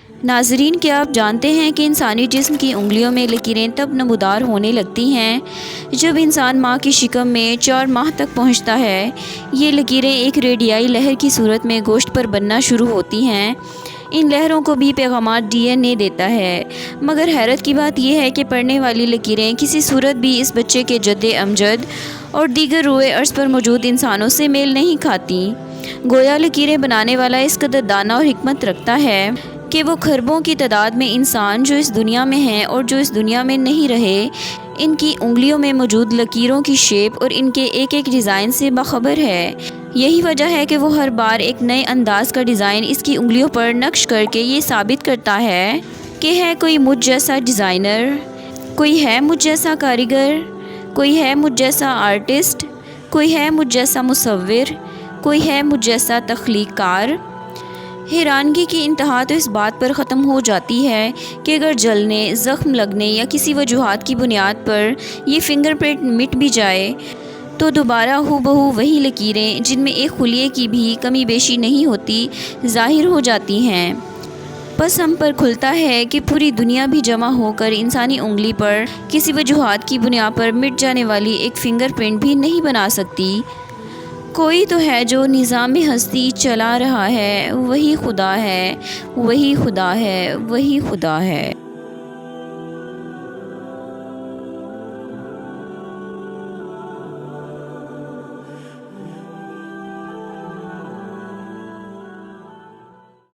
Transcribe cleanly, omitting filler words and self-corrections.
ناظرین، کیا آپ جانتے ہیں کہ انسانی جسم کی انگلیوں میں لکیریں تب نمودار ہونے لگتی ہیں جب انسان ماں کی شکم میں 4 ماہ تک پہنچتا ہے؟ یہ لکیریں ایک ریڈیائی لہر کی صورت میں گوشت پر بننا شروع ہوتی ہیں۔ ان لہروں کو بھی پیغامات ڈی این اے دیتا ہے، مگر حیرت کی بات یہ ہے کہ پڑنے والی لکیریں کسی صورت بھی اس بچے کے جد امجد اور دیگر روئے ارض پر موجود انسانوں سے میل نہیں کھاتیں۔ گویا لکیریں بنانے والا اس قدر دانا اور حکمت رکھتا ہے کہ وہ کھربوں کی تعداد میں انسان جو اس دنیا میں ہیں اور جو اس دنیا میں نہیں رہے، ان کی انگلیوں میں موجود لکیروں کی شیپ اور ان کے ایک ایک ڈیزائن سے باخبر ہے۔ یہی وجہ ہے کہ وہ ہر بار ایک نئے انداز کا ڈیزائن اس کی انگلیوں پر نقش کر کے یہ ثابت کرتا ہے کہ ہے کوئی مجھ جیسا ڈیزائنر، کوئی ہے مجھ جیسا کاریگر، کوئی ہے مجھ جیسا آرٹسٹ، کوئی ہے مجھ جیسا مصور، کوئی ہے مجھ جیسا تخلیق کار۔ حیرانگی کی انتہا تو اس بات پر ختم ہو جاتی ہے کہ اگر جلنے، زخم لگنے یا کسی وجوہات کی بنیاد پر یہ فنگر پرنٹ مٹ بھی جائے تو دوبارہ ہو بہو وہی لکیریں، جن میں ایک خلیے کی بھی کمی بیشی نہیں ہوتی، ظاہر ہو جاتی ہیں۔ پس ہم پر کھلتا ہے کہ پوری دنیا بھی جمع ہو کر انسانی انگلی پر کسی وجوہات کی بنیاد پر مٹ جانے والی ایک فنگر پرنٹ بھی نہیں بنا سکتی۔ کوئی تو ہے جو نظام ہستی چلا رہا ہے، وہی خدا ہے، وہی خدا ہے، وہی خدا ہے۔